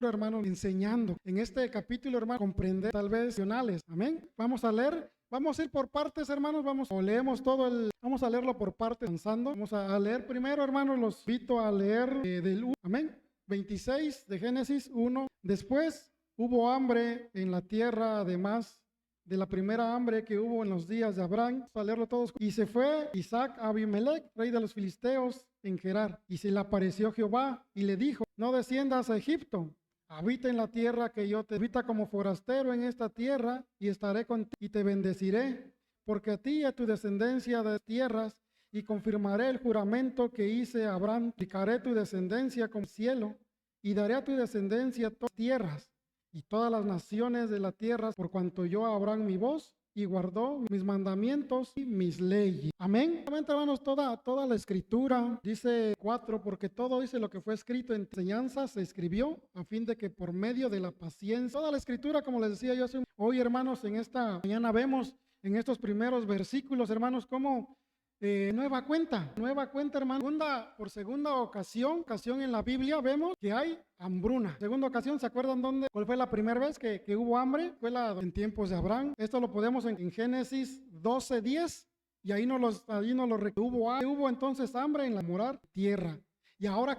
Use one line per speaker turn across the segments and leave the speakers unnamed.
hermano, enseñando. En este capítulo, hermano, comprender tal vez nacionales. Amén. Vamos a leer. Vamos a ir por partes, hermanos. Leemos vamos a leerlo por partes, avanzando. Vamos a leer primero, hermanos, los invito a leer del 1. Amén. 26 de Génesis 1. Después hubo hambre en la tierra, además de la primera hambre que hubo en los días de Abraham. Vamos a leerlo todos. Y se fue Isaac a Abimelech, rey de los filisteos, en Gerar. Y se le apareció Jehová y le dijo: no desciendas a Egipto. Habita en la tierra que yo te habita como forastero en esta tierra, y estaré contigo y te bendeciré, porque a ti y a tu descendencia de tierras, y confirmaré el juramento que hice a Abraham. Multiplicaré tu descendencia como el cielo, y daré a tu descendencia todas las tierras y todas las naciones de la tierra, por cuanto yo a Abraham mi voz, y guardó mis mandamientos y mis leyes. Amén. Hermanos, toda la escritura, dice 4, porque todo dice lo que fue escrito en enseñanza se escribió a fin de que por medio de la paciencia, toda la escritura, como les decía yo hoy, hermanos, en esta mañana vemos en estos primeros versículos, hermanos, cómo nueva cuenta, hermano. Por segunda ocasión en la Biblia vemos que hay hambruna. Segunda ocasión, ¿se acuerdan cuál fue la primera vez que hubo hambre? Fue en tiempos de Abraham. Esto lo podemos en Génesis 12:10, y ahí nos lo hubo entonces hambre en la morar tierra. Y ahora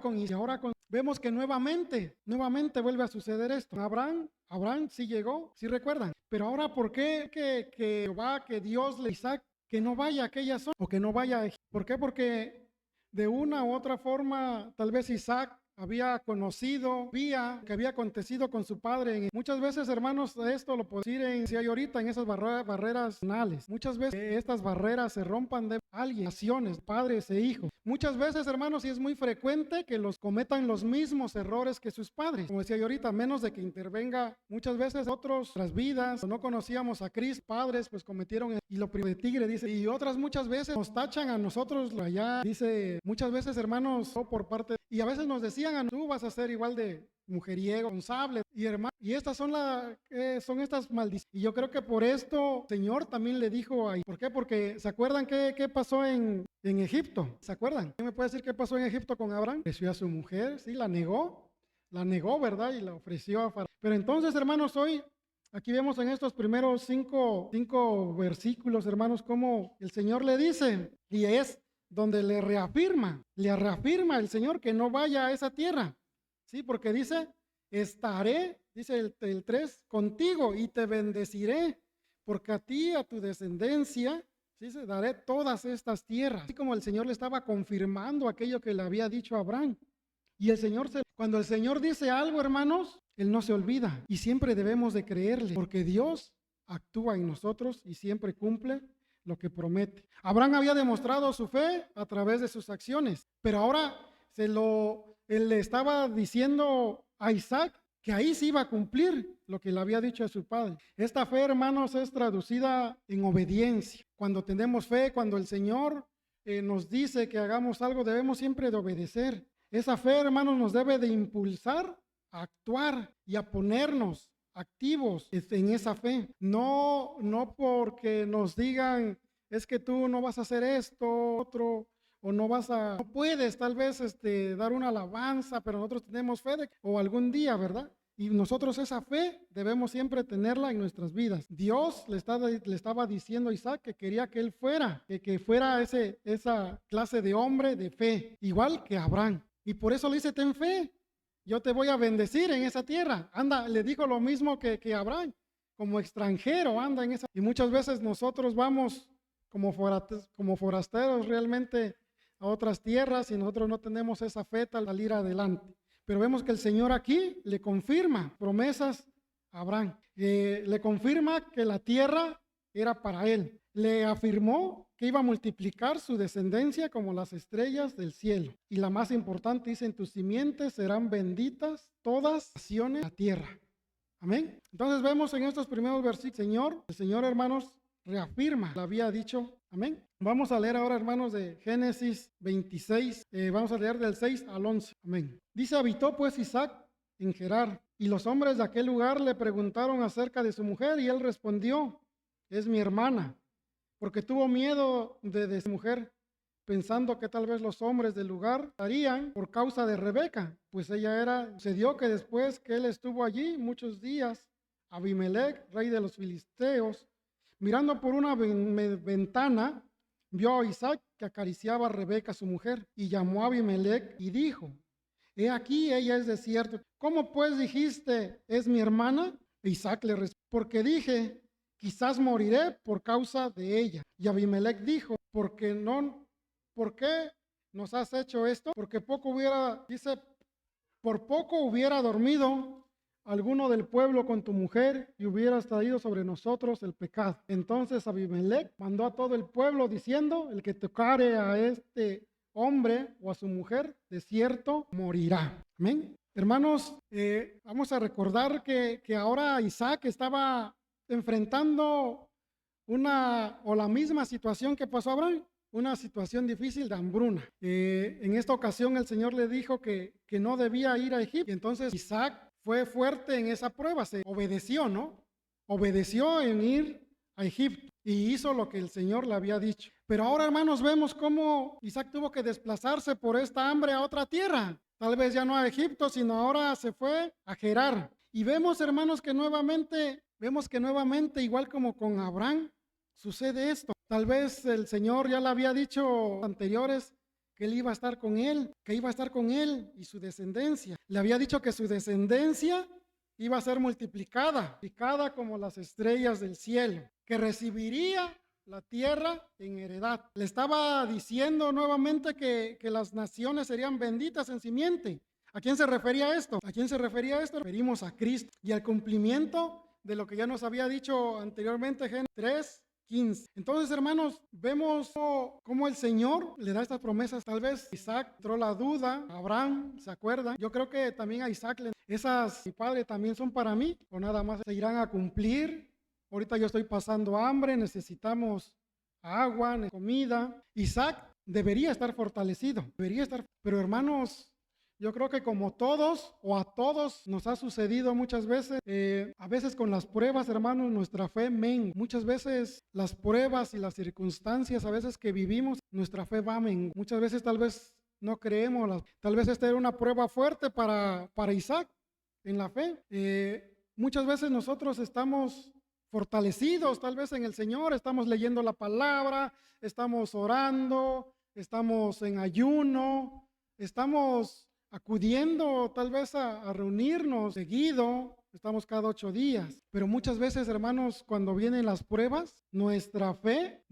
vemos que nuevamente vuelve a suceder esto. Abraham sí llegó, sí recuerdan. Pero ahora, ¿por qué que Dios le Isaac que no vaya a aquella zona, o que no vaya a Egipto? ¿Por qué? Porque de una u otra forma, tal vez Isaac había conocido, que había acontecido con su padre. Muchas veces, hermanos, esto lo puedo decir si hay ahorita en esas barreras nacionales. Muchas veces estas barreras se rompan de alguien, naciones, padres e hijos. Muchas veces, hermanos, y es muy frecuente que los cometan los mismos errores que sus padres. Como decía yo ahorita, menos de que intervenga muchas veces nuestras vidas. No conocíamos a Cristo, padres pues cometieron y lo primero de tigre, dice, y otras muchas veces nos tachan a nosotros allá, dice, muchas veces, hermanos, por parte, y a veces nos decían: tú vas a ser igual de mujeriego, responsable, y hermano, y estas son estas maldiciones. Y yo creo que por esto el Señor también le dijo ahí. ¿Por qué? Porque ¿se acuerdan qué pasó en Egipto? ¿Se acuerdan? ¿Qué me puede decir qué pasó en Egipto con Abraham? Ofreció a su mujer, sí, la negó, ¿verdad? Y la ofreció a Faraón. Pero entonces, hermanos, hoy aquí vemos en estos primeros cinco versículos, hermanos, cómo el Señor le dice, y es donde le reafirma el Señor que no vaya a esa tierra. Sí, porque dice, estaré, dice el 3, contigo y te bendeciré, porque a ti y a tu descendencia, sí, daré todas estas tierras. Así como el Señor le estaba confirmando aquello que le había dicho a Abraham. Y cuando el Señor dice algo, hermanos, Él no se olvida, y siempre debemos de creerle, porque Dios actúa en nosotros y siempre cumple lo que promete. Abraham había demostrado su fe a través de sus acciones, pero ahora él le estaba diciendo a Isaac que ahí sí iba a cumplir lo que le había dicho a su padre. Esta fe, hermanos, es traducida en obediencia. Cuando tenemos fe, cuando el Señor nos dice que hagamos algo, debemos siempre de obedecer. Esa fe, hermanos, nos debe de impulsar a actuar y a ponernos activos en esa fe. No porque nos digan, es que tú no vas a hacer esto, otro, o no puedes tal vez dar una alabanza, pero nosotros tenemos fe o algún día, ¿verdad? Y nosotros esa fe debemos siempre tenerla en nuestras vidas. Dios le estaba diciendo a Isaac que quería que él fuera, que fuera esa clase de hombre de fe, igual que Abraham. Y por eso le dice, ten fe, yo te voy a bendecir en esa tierra. Anda, le dijo lo mismo que Abraham, como extranjero, anda en esa. Y muchas veces nosotros vamos como forasteros realmente a otras tierras y nosotros no tenemos esa fe al salir adelante. Pero vemos que el Señor aquí le confirma promesas a Abraham. Le confirma que la tierra era para él. Le afirmó que iba a multiplicar su descendencia como las estrellas del cielo. Y la más importante, dice, en tus simientes serán benditas todas las naciones de la tierra. Amén. Entonces vemos en estos primeros versículos, el Señor, hermanos, reafirma, lo había dicho. Amén. Vamos a leer ahora, hermanos, de Génesis 26. Vamos a leer del 6 al 11. Amén. Dice, habitó pues Isaac en Gerar, y los hombres de aquel lugar le preguntaron acerca de su mujer, y él respondió, es mi hermana, porque tuvo miedo de su mujer. pensando que tal vez los hombres del lugar harían por causa de Rebeca, pues sucedió que después que él estuvo allí muchos días, Abimelec, rey de los filisteos, mirando por una ventana, vio a Isaac que acariciaba a Rebeca, su mujer, y llamó a Abimelec y dijo: he aquí, ella es de cierto. ¿Cómo pues dijiste, es mi hermana? E Isaac le respondió: porque dije, quizás moriré por causa de ella. Y Abimelec dijo: ¿por qué nos has hecho esto? Porque por poco hubiera dormido alguno del pueblo con tu mujer y hubieras traído sobre nosotros el pecado. Entonces Abimelec mandó a todo el pueblo diciendo: el que tocare a este hombre o a su mujer, de cierto morirá. Amén. Hermanos, vamos a recordar que ahora Isaac estaba enfrentando la misma situación que pasó a Abraham, una situación difícil de hambruna. En esta ocasión el Señor le dijo que no debía ir a Egipto, y entonces Isaac fue fuerte en esa prueba, se obedeció, ¿no? Obedeció en ir a Egipto y hizo lo que el Señor le había dicho. Pero ahora, hermanos, vemos cómo Isaac tuvo que desplazarse por esta hambre a otra tierra. Tal vez ya no a Egipto, sino ahora se fue a Gerar. Y vemos, hermanos, que nuevamente, igual como con Abraham, sucede esto. Tal vez el Señor ya le había dicho anteriores que él iba a estar con él, que iba a estar con él y su descendencia. Le había dicho que su descendencia iba a ser multiplicada como las estrellas del cielo, que recibiría la tierra en heredad. Le estaba diciendo nuevamente que las naciones serían benditas en simiente. ¿A quién se refería esto? ¿A quién se refería esto? Referimos a Cristo y al cumplimiento de lo que ya nos había dicho anteriormente, Génesis 3:15. Entonces, hermanos, vemos cómo el Señor le da estas promesas. Tal vez Isaac entró la duda, Abraham, ¿se acuerdan? Yo creo que también a Isaac esas, mi padre, también son para mí, o nada más se irán a cumplir. Ahorita yo estoy pasando hambre, necesitamos agua, comida. Isaac debería estar fortalecido, pero hermanos, yo creo que como todos o a todos nos ha sucedido muchas veces, a veces con las pruebas, hermanos, nuestra fe mengua. Muchas veces las pruebas y las circunstancias a veces que vivimos, nuestra fe va menguando. Muchas veces tal vez no creemos, tal vez esta era una prueba fuerte para Isaac en la fe. Muchas veces nosotros estamos fortalecidos tal vez en el Señor, estamos leyendo la palabra, estamos orando, estamos en ayuno, estamos acudiendo tal vez a reunirnos seguido, estamos cada 8 días, pero muchas veces, hermanos, cuando vienen las pruebas, nuestra fe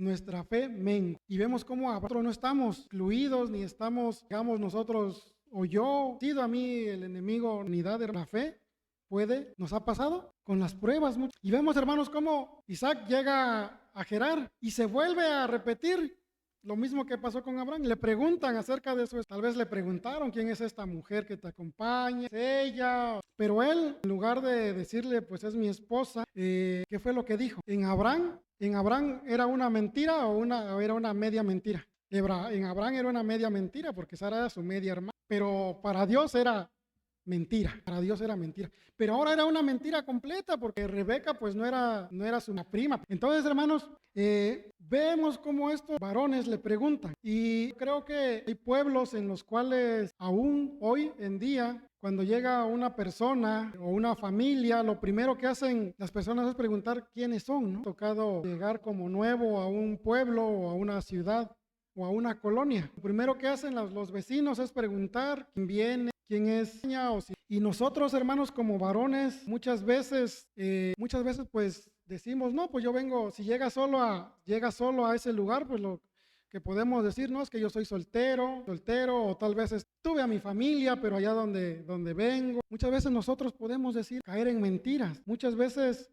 mengua, y vemos cómo a nosotros no estamos incluidos, ni estamos, digamos, nosotros o yo, sido a mí el enemigo, unidad de la fe, nos ha pasado con las pruebas. Y vemos, hermanos, cómo Isaac llega a Gerar y se vuelve a repetir lo mismo que pasó con Abraham. Le preguntan acerca de eso. Tal vez le preguntaron: ¿quién es esta mujer que te acompaña? ¿Es ella? Pero él, en lugar de decirle, pues es mi esposa, ¿qué fue lo que dijo? En Abraham era una mentira o era una media mentira. En Abraham era una media mentira porque Sara era su media hermana, pero para Dios era mentira, pero ahora era una mentira completa porque Rebeca pues no era su prima. Entonces, hermanos, vemos cómo estos varones le preguntan, y creo que hay pueblos en los cuales aún hoy en día, cuando llega una persona o una familia, lo primero que hacen las personas es preguntar quiénes son, ¿no? Tocado llegar como nuevo a un pueblo o a una ciudad o a una colonia. Lo primero que hacen los vecinos es preguntar quién viene, quién es, y nosotros, hermanos, como varones, muchas veces pues decimos: no, pues yo vengo, si llega solo a ese lugar, pues lo que podemos decir, no, es que yo soy soltero, o tal vez tuve a mi familia, pero allá donde vengo. Muchas veces nosotros podemos caer en mentiras. Muchas veces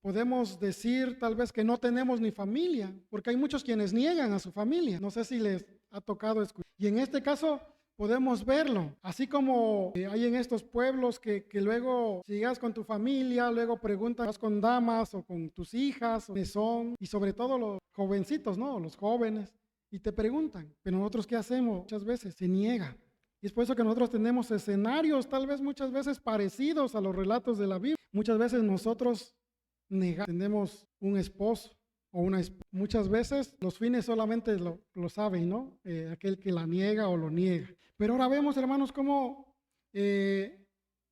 podemos decir tal vez que no tenemos ni familia, porque hay muchos quienes niegan a su familia. No sé si les ha tocado escuchar. Y en este caso podemos verlo, así como hay en estos pueblos que luego, si llegas con tu familia, luego preguntas, ¿vas con damas o con tus hijas? ¿Quiénes son? Y sobre todo los jovencitos, ¿no? Los jóvenes, y te preguntan. Pero nosotros, ¿qué hacemos? Muchas veces se niega. Y es por eso que nosotros tenemos escenarios tal vez muchas veces parecidos a los relatos de la Biblia. Muchas veces nosotros tenemos un esposo o una muchas veces los fines solamente lo saben, ¿no? Aquel que la niega o lo niega. Pero ahora vemos, hermanos, cómo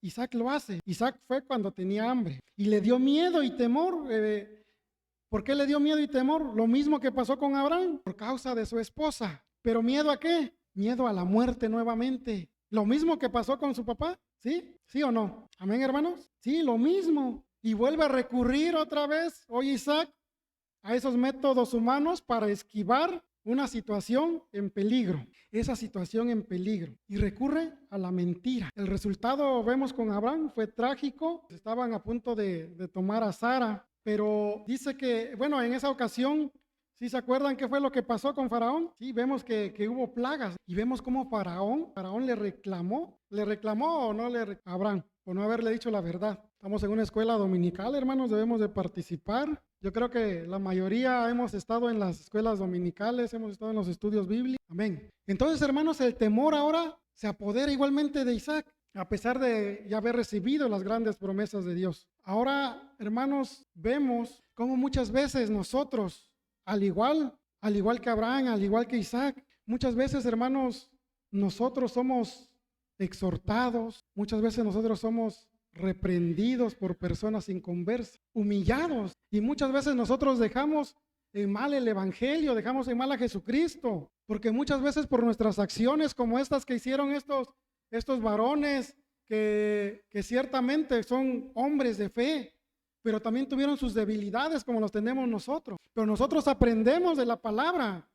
Isaac lo hace. Isaac fue cuando tenía hambre y le dio miedo y temor. ¿Por qué le dio miedo y temor? Lo mismo que pasó con Abraham, por causa de su esposa. ¿Pero miedo a qué? Miedo a la muerte nuevamente. Lo mismo que pasó con su papá, ¿sí? ¿Sí o no? Amén, hermanos. Sí, lo mismo. Y vuelve a recurrir otra vez, hoy Isaac, a esos métodos humanos para esquivar una situación en peligro, esa situación en peligro, y recurre a la mentira. El resultado, vemos con Abraham, fue trágico. Estaban a punto de tomar a Sara, pero dice que, bueno, en esa ocasión, ¿sí se acuerdan qué fue lo que pasó con Faraón? Sí, vemos que hubo plagas, y vemos cómo Faraón le reclamó o no a Abraham, por no haberle dicho la verdad. Estamos en una escuela dominical, hermanos, debemos de participar. Yo creo que la mayoría hemos estado en las escuelas dominicales, hemos estado en los estudios bíblicos. Amén. Entonces, hermanos, el temor ahora se apodera igualmente de Isaac, a pesar de ya haber recibido las grandes promesas de Dios. Ahora, hermanos, vemos cómo muchas veces nosotros, al igual que Abraham, al igual que Isaac, muchas veces, hermanos, nosotros somos exhortados, muchas veces nosotros somos reprendidos por personas inconversas, humillados, y muchas veces nosotros dejamos en mal el evangelio, dejamos en mal a Jesucristo, porque muchas veces por nuestras acciones como estas que hicieron estos varones que ciertamente son hombres de fe, pero también tuvieron sus debilidades como los tenemos nosotros. Pero nosotros aprendemos de la palabra,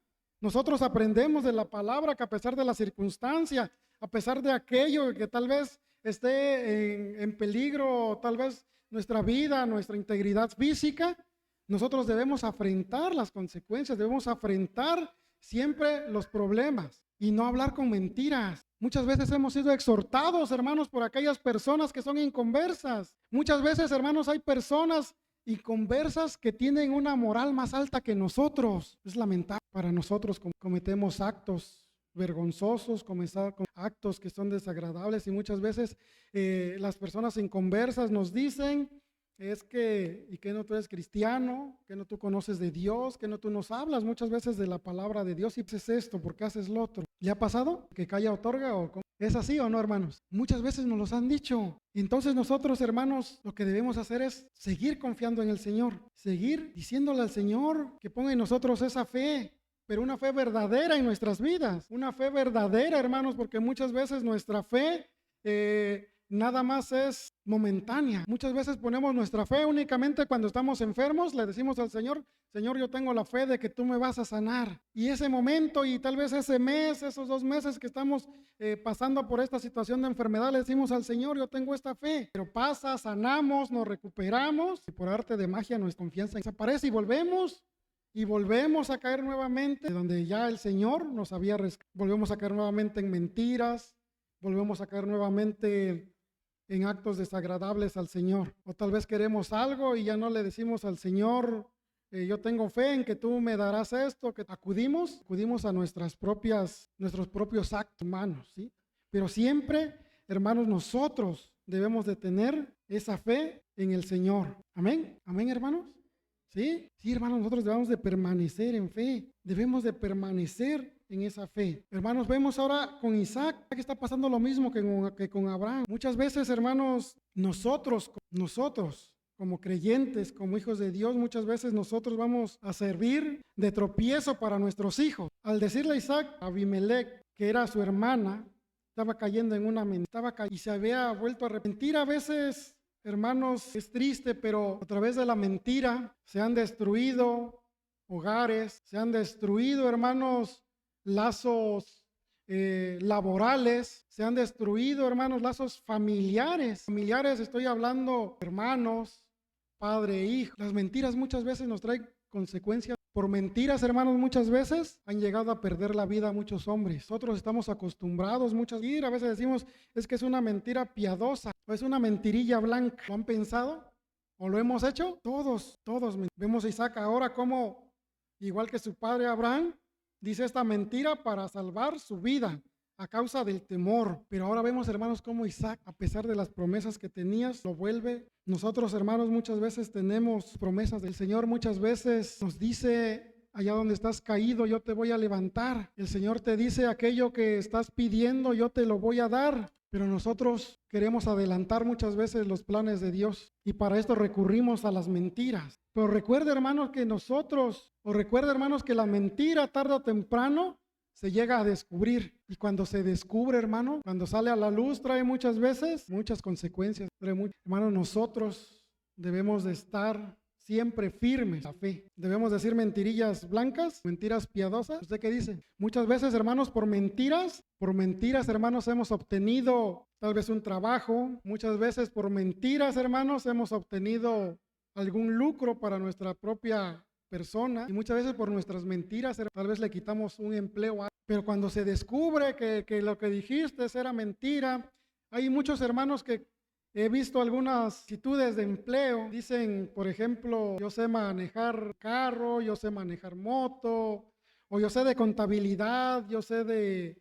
que a pesar de la circunstancia, a pesar de aquello que tal vez esté en peligro, tal vez nuestra vida, nuestra integridad física, nosotros debemos afrontar las consecuencias, debemos afrontar siempre los problemas y no hablar con mentiras. Muchas veces hemos sido exhortados, hermanos, por aquellas personas que son inconversas. Muchas veces, hermanos, hay personas inconversas que tienen una moral más alta que nosotros. Es lamentable para nosotros, cometemos actos vergonzosos, actos que son desagradables, y muchas veces las personas inconversas nos dicen y que no tú eres cristiano, que no tú conoces de Dios, que no tú nos hablas muchas veces de la palabra de Dios, y haces esto, ¿por qué haces lo otro? ¿Le ha pasado? ¿Que calla otorga? ¿O cómo? ¿Es así o no, hermanos? Muchas veces nos los han dicho. Entonces nosotros, hermanos, lo que debemos hacer es seguir confiando en el Señor, seguir diciéndole al Señor que ponga en nosotros esa fe, pero una fe verdadera en nuestras vidas, una fe verdadera, hermanos, porque muchas veces nuestra fe nada más es momentánea. Muchas veces ponemos nuestra fe únicamente cuando estamos enfermos, le decimos al Señor, Señor, yo tengo la fe de que tú me vas a sanar. Y ese momento y tal vez ese mes, esos 2 meses que estamos pasando por esta situación de enfermedad, le decimos al Señor, yo tengo esta fe. Pero pasa, sanamos, nos recuperamos y por arte de magia nuestra confianza desaparece y volvemos a caer nuevamente donde ya el Señor nos había rescatado. Volvemos a caer nuevamente en mentiras, volvemos a caer nuevamente en actos desagradables al Señor. O tal vez queremos algo y ya no le decimos al Señor, yo tengo fe en que tú me darás esto, que acudimos a nuestros propios actos humanos, ¿sí? Pero siempre, hermanos, nosotros debemos de tener esa fe en el Señor. Amén, amén, hermanos. ¿Sí? Sí, hermanos, nosotros debemos de permanecer en fe, debemos de permanecer en esa fe. Hermanos, vemos ahora con Isaac que está pasando lo mismo que con Abraham. Muchas veces, hermanos, nosotros como creyentes, como hijos de Dios, muchas veces nosotros vamos a servir de tropiezo para nuestros hijos. Al decirle a Isaac, a Abimelech, que era su hermana, estaba cayendo en una mentira y se había vuelto a arrepentir. A veces, hermanos, es triste, pero a través de la mentira se han destruido hogares, se han destruido, hermanos, lazos laborales, se han destruido, hermanos, lazos familiares. Familiares, estoy hablando, hermanos, padre e hijo. Las mentiras muchas veces nos traen consecuencias. Por mentiras, hermanos, muchas veces han llegado a perder la vida a muchos hombres. Nosotros estamos acostumbrados a veces decimos, es que es una mentira piadosa, o es una mentirilla blanca. ¿Lo han pensado? ¿O lo hemos hecho? Todos. Vemos a Isaac ahora como, igual que su padre Abraham, dice esta mentira para salvar su vida. a causa del temor. Pero ahora vemos, hermanos, cómo Isaac, a pesar de las promesas que tenías, lo vuelve. Nosotros, hermanos, muchas veces tenemos promesas del Señor, muchas veces nos dice: allá donde estás caído, yo te voy a levantar. El Señor te dice: aquello que estás pidiendo, yo te lo voy a dar. Pero nosotros queremos adelantar muchas veces los planes de Dios y para esto recurrimos a las mentiras. Pero recuerda, hermanos, que la mentira tarde o temprano se llega a descubrir. Y cuando se descubre, hermano, cuando sale a la luz, trae muchas veces muchas consecuencias. Hermano, nosotros debemos de estar siempre firmes a fe. Debemos decir mentirillas blancas, mentiras piadosas. ¿Usted qué dice? Muchas veces, hermanos, por mentiras, hermanos, hemos obtenido tal vez un trabajo. Muchas veces por mentiras, hermanos, hemos obtenido algún lucro para nuestra propia persona. Y muchas veces por nuestras mentiras, tal vez le quitamos un empleo. Pero cuando se descubre que lo que dijiste era mentira, hay muchos hermanos que he visto algunas actitudes de empleo. Dicen, por ejemplo: yo sé manejar carro, yo sé manejar moto, o yo sé de contabilidad, yo sé de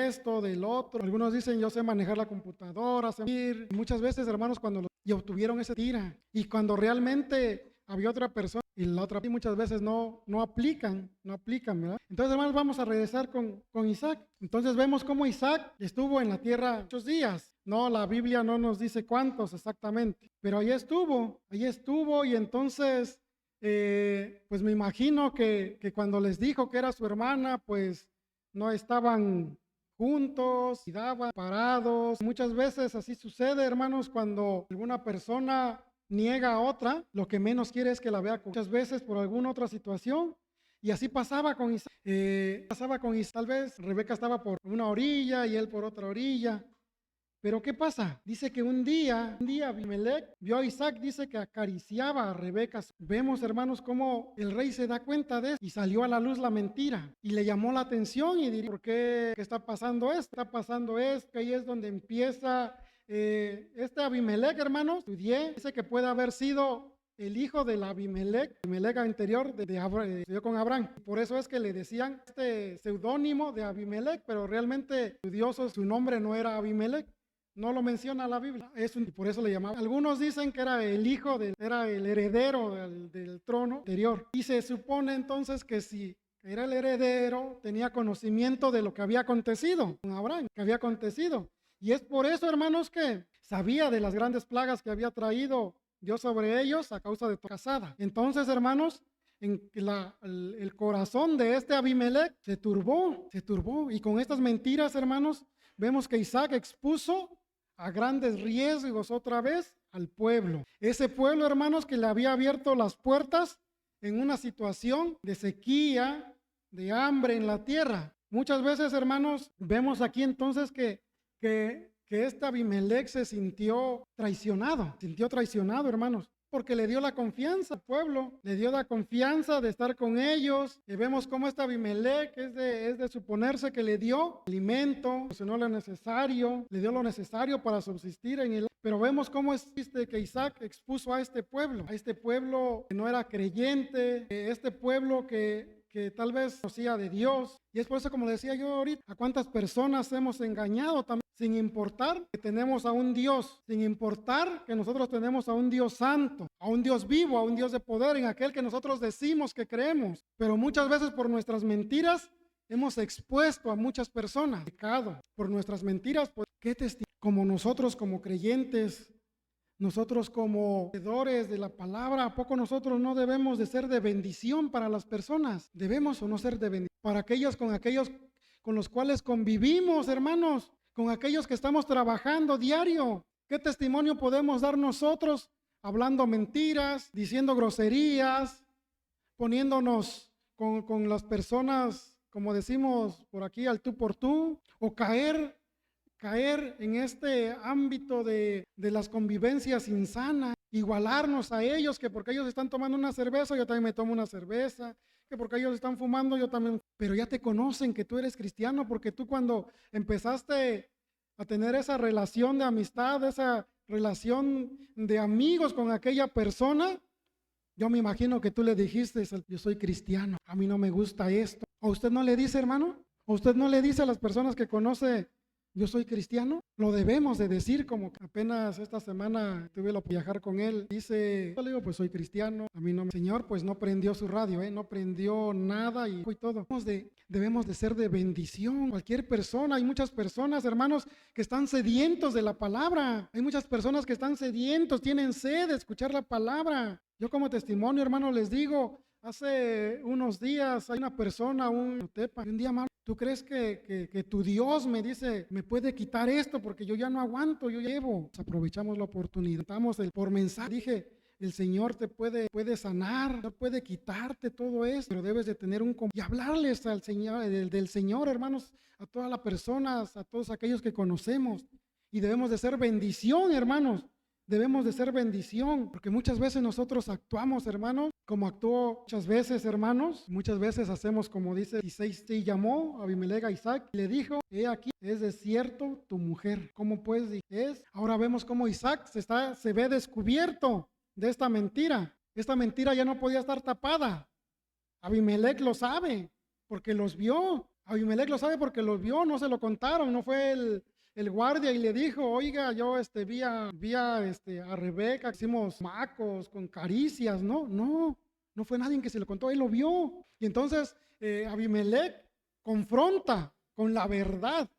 esto, del otro. Algunos dicen: yo sé manejar la computadora, sé. Muchas veces, hermanos, y obtuvieron esa tira. Y cuando realmente había otra persona y la otra, y muchas veces no aplican, ¿verdad? Entonces, hermanos, vamos a regresar con Isaac. Entonces vemos cómo Isaac estuvo en la tierra muchos días. No, la Biblia no nos dice cuántos exactamente, pero ahí estuvo y entonces, pues me imagino que cuando les dijo que era su hermana, pues no estaban juntos, y daban parados. Muchas veces así sucede, hermanos, cuando alguna persona niega a otra, lo que menos quiere es que la vea. Muchas veces por alguna otra situación. Y así pasaba con Isaac. Tal vez Rebeca estaba por una orilla y él por otra orilla. Pero ¿qué pasa? Dice que un día Abimelec vio a Isaac, dice que acariciaba a Rebeca. Vemos, hermanos, cómo el rey se da cuenta de eso y salió a la luz la mentira y le llamó la atención y diría: ¿por qué está pasando esto? Está pasando esto, que ahí es donde empieza este Abimelec, hermanos. Estudié, dice que puede haber sido el hijo del Abimelec anterior de con Abraham. Por eso es que le decían este seudónimo de Abimelec, pero realmente estudiosos, su nombre no era Abimelec. No lo menciona la Biblia, por eso le llamaban. Algunos dicen que era el hijo, era el heredero del trono anterior. Y se supone entonces que si era el heredero, tenía conocimiento de lo que había acontecido con Abraham, Y es por eso, hermanos, que sabía de las grandes plagas que había traído Dios sobre ellos a causa de casada. Entonces, hermanos, el corazón de este Abimelec se turbó. Y con estas mentiras, hermanos, vemos que Isaac expuso a grandes riesgos otra vez al pueblo. Ese pueblo, hermanos, que le había abierto las puertas en una situación de sequía, de hambre en la tierra. Muchas veces, hermanos, vemos aquí entonces que este Abimelec se sintió traicionado, hermanos, porque le dio la confianza al pueblo, le dio la confianza de estar con ellos. Y vemos cómo este Abimelec es de suponerse que le dio alimento, le dio lo necesario para subsistir en él. Pero vemos cómo es que Isaac expuso a este pueblo que no era creyente, este pueblo que tal vez conocía de Dios. Y es por eso, como decía yo ahorita, a cuántas personas hemos engañado también, sin importar que tenemos a un Dios, sin importar que nosotros tenemos a un Dios santo, a un Dios vivo, a un Dios de poder, en aquel que nosotros decimos que creemos. Pero muchas veces por nuestras mentiras hemos expuesto a muchas personas pecado. Por nuestras mentiras, pues, ¿qué testimonio? Como nosotros, como creyentes, nosotros como creedores de la palabra, ¿a poco nosotros no debemos de ser de bendición para las personas? ¿Debemos o no ser de bendición para aquellos con los cuales convivimos, hermanos? Con aquellos que estamos trabajando diario. ¿Qué testimonio podemos dar nosotros hablando mentiras, diciendo groserías, poniéndonos con las personas, como decimos por aquí, al tú por tú, o caer en este ámbito de las convivencias insanas, igualarnos a ellos, que porque ellos están tomando una cerveza, yo también me tomo una cerveza, que porque ellos están fumando, yo también, pero ya te conocen que tú eres cristiano, porque tú cuando empezaste a tener esa relación de amistad, esa relación de amigos con aquella persona, yo me imagino que tú le dijiste: yo soy cristiano, a mí no me gusta esto. ¿A usted no le dice, hermano? ¿O usted no le dice a las personas que conoce, yo soy cristiano? Lo debemos de decir, como que apenas esta semana tuve la viajar con él. Dice, yo le digo, pues soy cristiano. A mí no, Señor, pues no prendió su radio, no prendió nada y todo. Debemos de ser de bendición. Cualquier persona, hay muchas personas, hermanos, que están sedientos de la palabra. Hay muchas personas que están sedientos, tienen sed de escuchar la palabra. Yo como testimonio, hermano, les digo, hace unos días hay una persona, un día malo. ¿Tú crees que tu Dios me dice, me puede quitar esto porque yo ya no aguanto, yo llevo? Pues aprovechamos la oportunidad, damos por mensaje. Dije, el Señor te puede sanar, puede quitarte todo eso, pero debes de tener y hablarles al Señor, del Señor, hermanos, a todas las personas, a todos aquellos que conocemos. Y debemos de ser bendición, hermanos. Debemos de ser bendición, porque muchas veces nosotros actuamos, hermanos, como actuó muchas veces, hermanos. Muchas veces hacemos como dice, y llamó a Abimelech a Isaac y le dijo, he aquí, es desierto tu mujer. ¿Cómo pues es? Ahora vemos cómo Isaac se ve descubierto de esta mentira. Esta mentira ya no podía estar tapada. Abimelech lo sabe, porque los vio. Abimelech lo sabe porque los vio, no se lo contaron, no fue el guardia y le dijo, oiga, yo vi a Rebeca, hicimos macos con caricias, no fue nadie que se lo contó, él lo vio. Y entonces Abimelech confronta con la verdad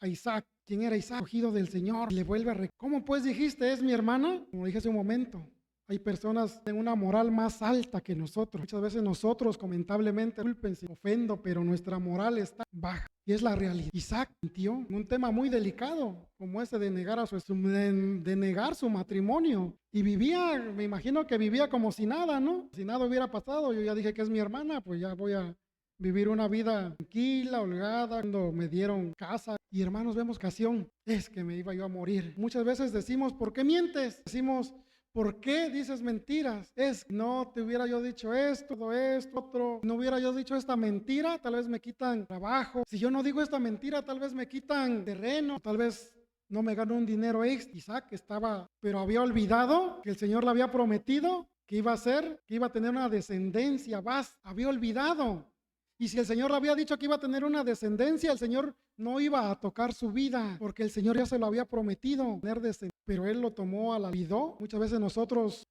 a Isaac. ¿Quién era Isaac? Escogido del Señor. Y le vuelve a ¿cómo pues dijiste, es mi hermana? Como dije hace un momento, hay personas en una moral más alta que nosotros. Muchas veces nosotros, lamentablemente, culpense, ofendo, pero nuestra moral está baja. Y es la realidad. Isaac mintió en un tema muy delicado, como ese de negar de negar su matrimonio. Y vivía, me imagino que vivía como si nada, ¿no? Si nada hubiera pasado, yo ya dije que es mi hermana, pues ya voy a vivir una vida tranquila, holgada. Cuando me dieron casa, y hermanos, vemos ocasión, es que me iba yo a morir. Muchas veces decimos, ¿por qué mientes? Decimos, ¿por qué dices mentiras? No te hubiera yo dicho esto, todo esto, otro. No hubiera yo dicho esta mentira, tal vez me quitan trabajo. Si yo no digo esta mentira, tal vez me quitan terreno, tal vez no me gano un dinero extra. Isaac pero había olvidado que el Señor le había prometido que iba a tener una descendencia vasta. Había olvidado. Y si el Señor le había dicho que iba a tener una descendencia, el Señor no iba a tocar su vida, porque el Señor ya se lo había prometido, tener descendencia. Pero Él lo tomó olvidó. Muchas veces nosotros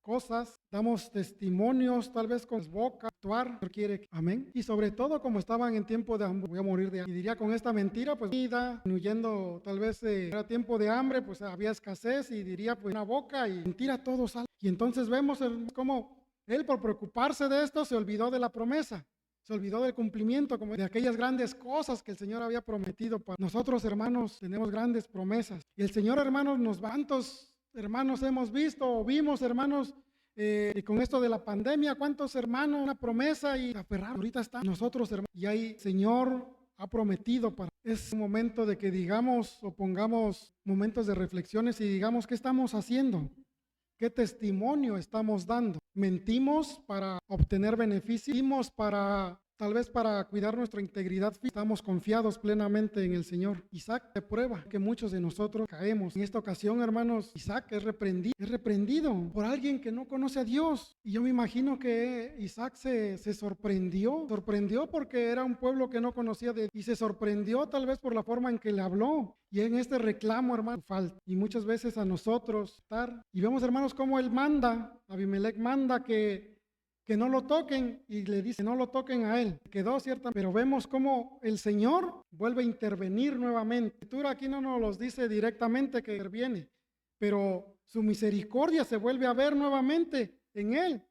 damos testimonios, tal vez con las bocas, actuar, Dios quiere, amén. Y sobre todo como estaban en tiempo de hambre, voy a morir de hambre. Y diría con esta mentira, pues vida, huyendo, tal vez era tiempo de hambre, pues había escasez y diría pues una boca y mentira todo sale. Y entonces vemos cómo Él por preocuparse de esto se olvidó de la promesa. Se olvidó del cumplimiento, como de aquellas grandes cosas que el Señor había prometido para nosotros, hermanos. Tenemos grandes promesas. Y el Señor, hermanos, ¿cuántos hermanos hemos visto o vimos, hermanos, y con esto de la pandemia, cuántos hermanos, una promesa y aferraron? Ahorita están nosotros, hermanos, y ahí, Señor ha prometido es un momento de que digamos o pongamos momentos de reflexiones y digamos, ¿qué estamos haciendo? ¿Qué testimonio estamos dando? ¿Mentimos para obtener beneficios? ¿Mentimos tal vez para cuidar nuestra integridad física? Estamos confiados plenamente en el Señor. Isaac de prueba que muchos de nosotros caemos. En esta ocasión, hermanos, Isaac es reprendido por alguien que no conoce a Dios. Y yo me imagino que Isaac se sorprendió porque era un pueblo que no conocía de Dios. Y se sorprendió tal vez por la forma en que le habló. Y en este reclamo, hermano, falta. Y muchas veces a nosotros y vemos, hermanos, cómo él Abimelech manda que no lo toquen, y le dice, no lo toquen a él. Quedó cierta, pero vemos cómo el Señor vuelve a intervenir nuevamente. La Escritura aquí no nos los dice directamente que interviene, pero su misericordia se vuelve a ver nuevamente en él.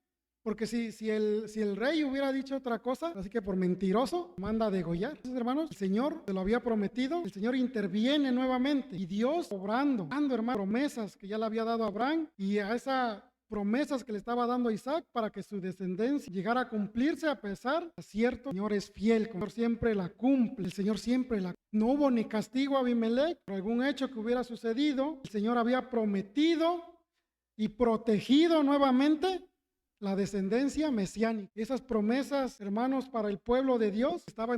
Porque si el rey hubiera dicho otra cosa, así que por mentiroso, manda a degollar. Entonces, hermanos, el Señor se lo había prometido, el Señor interviene nuevamente, y Dios obrando, hermanos, promesas que ya le había dado a Abraham, y a esas promesas que le estaba dando a Isaac para que su descendencia llegara a cumplirse a pesar de cierto. El Señor es fiel, el Señor siempre la cumple, el Señor siempre la cumple. No hubo ni castigo a Abimelech por algún hecho que hubiera sucedido. El Señor había prometido y protegido nuevamente la descendencia mesiánica. Esas promesas, hermanos, para el pueblo de Dios, estaba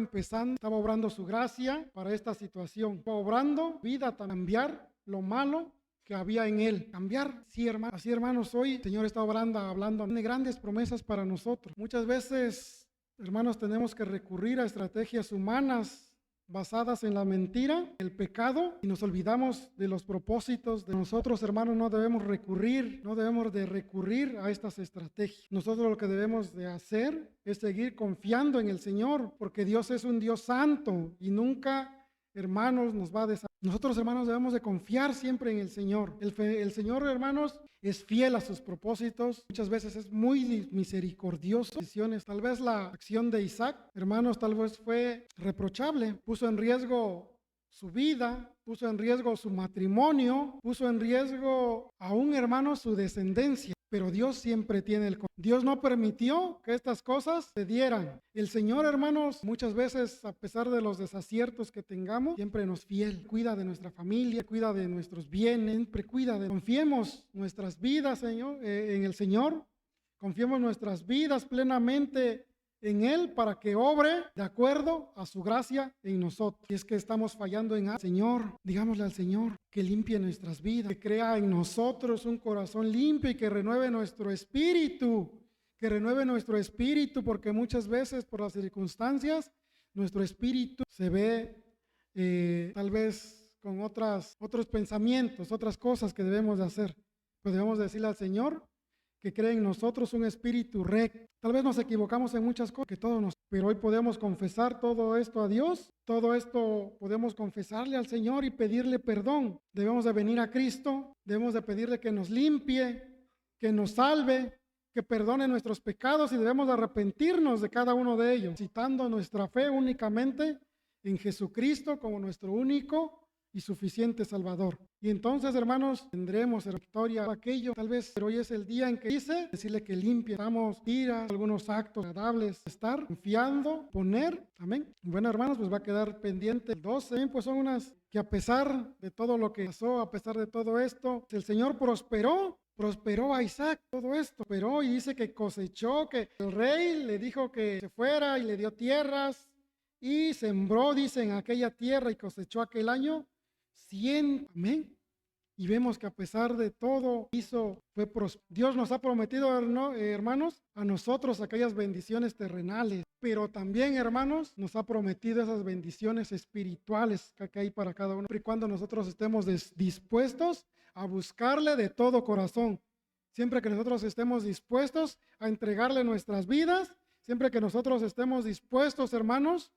obrando su gracia para esta situación. Estaba obrando vida, cambiar lo malo que había en él. Cambiar, sí, hermanos. Así, hermanos, hoy el Señor está hablando, tiene grandes promesas para nosotros. Muchas veces hermanos, tenemos que recurrir a estrategias humanas basadas en la mentira, el pecado, y nos olvidamos de los propósitos de nosotros, hermanos. No debemos de recurrir a estas estrategias. Nosotros lo que debemos de hacer es seguir confiando en el Señor, porque Dios es un Dios santo y nunca, hermanos, nos va a desamparar. Nosotros, hermanos, debemos de confiar siempre en el Señor. El Señor, hermanos, es fiel a sus propósitos. Muchas veces es muy misericordioso. Tal vez la acción de Isaac, hermanos, tal vez fue reprochable. Puso en riesgo su vida, puso en riesgo su matrimonio, puso en riesgo aún, hermanos, su descendencia. Pero Dios siempre tiene el control. Dios no permitió que estas cosas se dieran. El Señor, hermanos, muchas veces, a pesar de los desaciertos que tengamos, siempre nos fiel. Cuida de nuestra familia, cuida de nuestros bienes, siempre cuida de... Confiemos nuestras vidas, Señor, en el Señor. Confiemos nuestras vidas plenamente en Él para que obre de acuerdo a su gracia en nosotros. Si es que estamos fallando en algo, Señor, digámosle al Señor que limpie nuestras vidas, que crea en nosotros un corazón limpio y que renueve nuestro espíritu, porque muchas veces por las circunstancias nuestro espíritu se ve tal vez con otros pensamientos, otras cosas que debemos de hacer. Pues debemos decirle al Señor que cree en nosotros un espíritu recto. Tal vez nos equivocamos en muchas cosas, pero hoy podemos confesar todo esto a Dios. Todo esto podemos confesarle al Señor y pedirle perdón. Debemos de venir a Cristo, debemos de pedirle que nos limpie, que nos salve, que perdone nuestros pecados, y debemos de arrepentirnos de cada uno de ellos, citando nuestra fe únicamente en Jesucristo como nuestro único y suficiente Salvador. Y entonces, hermanos, tendremos la victoria aquello, tal vez, pero hoy es el día en que dice, decirle que limpie, damos tiras, algunos actos agradables, estar confiando, poner, amén. Bueno, hermanos, pues va a quedar pendiente el 12, pues son unas que a pesar de todo lo que pasó, a pesar de todo esto, el Señor prosperó a Isaac, todo esto, prosperó, y dice que cosechó, que el rey le dijo que se fuera y le dio tierras y sembró, dice, en aquella tierra, y cosechó aquel año 100, amén. Y vemos que a pesar de todo Dios nos ha prometido, hermanos, a nosotros aquellas bendiciones terrenales, pero también, hermanos, nos ha prometido esas bendiciones espirituales que hay para cada uno, siempre y cuando nosotros estemos dispuestos a buscarle de todo corazón, siempre que nosotros estemos dispuestos a entregarle nuestras vidas. Siempre que nosotros estemos dispuestos, hermanos,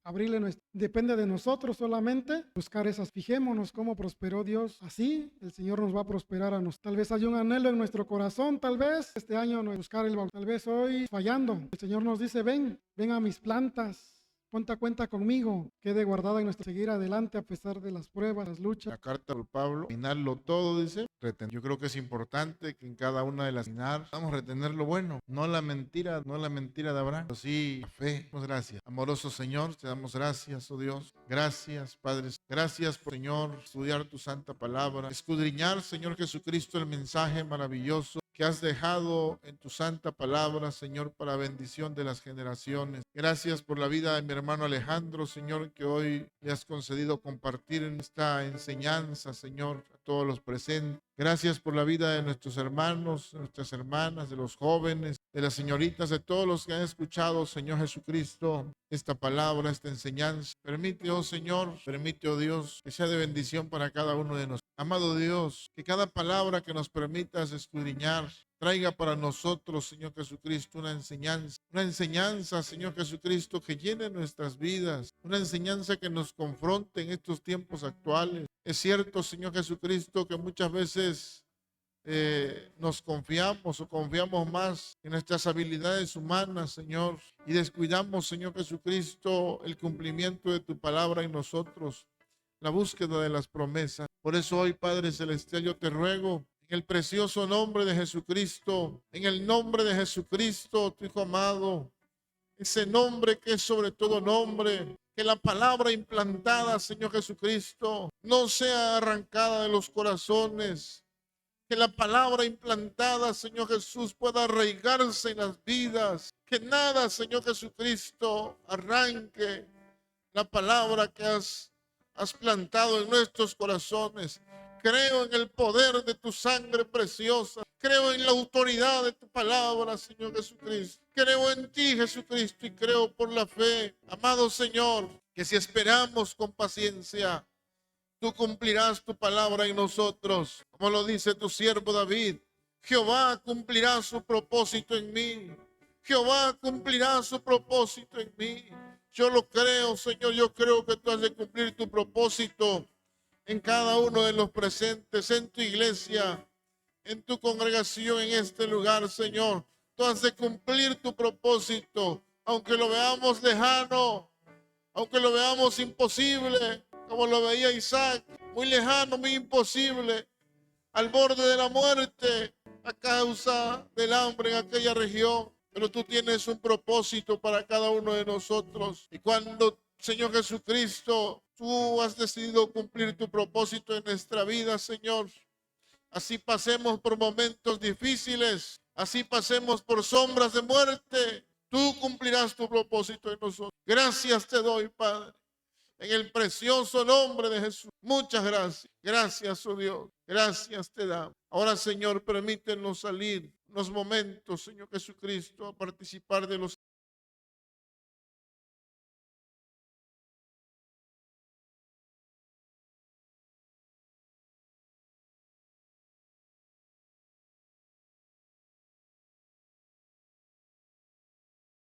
depende de nosotros solamente buscar esas. Fijémonos cómo prosperó Dios. Así el Señor nos va a prosperar a nosotros. Tal vez hay un anhelo en nuestro corazón, tal vez este año no buscar el bautismo. Tal vez hoy fallando. El Señor nos dice, ven a mis plantas. Ponte a cuenta conmigo, quede guardada en nuestra seguir adelante a pesar de las pruebas, las luchas.
La carta de Pablo, terminarlo todo, dice, yo creo que es importante que en cada una de las vamos a retener lo bueno, no la mentira de Abraham, pero sí la fe. Damos gracias. Amoroso Señor, te damos gracias, oh Dios. Gracias, Padre. Gracias por, Señor, estudiar tu santa palabra, escudriñar, Señor Jesucristo, el mensaje maravilloso que has dejado en tu santa palabra, Señor, para bendición de las generaciones. Gracias por la vida de mi hermano Alejandro, Señor, que hoy le has concedido compartir en esta enseñanza, Señor, a todos los presentes. Gracias por la vida de nuestros hermanos, de nuestras hermanas, de los jóvenes, de las señoritas, de todos los que han escuchado, Señor Jesucristo, esta palabra, esta enseñanza. Permite, oh Señor, permite, oh Dios, que sea de bendición para cada uno de nosotros. Amado Dios, que cada palabra que nos permitas escudriñar traiga para nosotros, Señor Jesucristo, una enseñanza, Señor Jesucristo, que llene nuestras vidas, una enseñanza que nos confronte en estos tiempos actuales. Es cierto, Señor Jesucristo, que muchas veces nos confiamos más en nuestras habilidades humanas, Señor, y descuidamos, Señor Jesucristo, el cumplimiento de tu palabra en nosotros, la búsqueda de las promesas. Por eso hoy, Padre Celestial, yo te ruego, en el precioso nombre de Jesucristo, en el nombre de Jesucristo, tu Hijo amado, ese nombre que es sobre todo nombre, que la palabra implantada, Señor Jesucristo, no sea arrancada de los corazones, que la palabra implantada, Señor Jesús, pueda arraigarse en las vidas, que nada, Señor Jesucristo, arranque la palabra que has plantado en nuestros corazones, Creo en el poder de tu sangre preciosa. Creo en la autoridad de tu palabra, Señor Jesucristo. Creo en ti, Jesucristo, y creo por la fe. Amado Señor, que si esperamos con paciencia, tú cumplirás tu palabra en nosotros. Como lo dice tu siervo David, Jehová cumplirá su propósito en mí. Jehová cumplirá su propósito en mí. Yo lo creo, Señor. Yo creo que tú has de cumplir tu propósito en cada uno de los presentes, en tu iglesia, en tu congregación, en este lugar, Señor. Tú has de cumplir tu propósito, aunque lo veamos lejano, aunque lo veamos imposible, como lo veía Isaac, muy lejano, muy imposible, al borde de la muerte, a causa del hambre en aquella región. Pero tú tienes un propósito para cada uno de nosotros. Y cuando, Señor Jesucristo, tú has decidido cumplir tu propósito en nuestra vida, Señor, así pasemos por momentos difíciles, así pasemos por sombras de muerte, tú cumplirás tu propósito en nosotros. Gracias te doy, Padre, en el precioso nombre de Jesús. Muchas gracias. Gracias, oh Dios. Gracias te damos. Ahora, Señor, permítenos salir unos momentos, Señor Jesucristo, a participar de los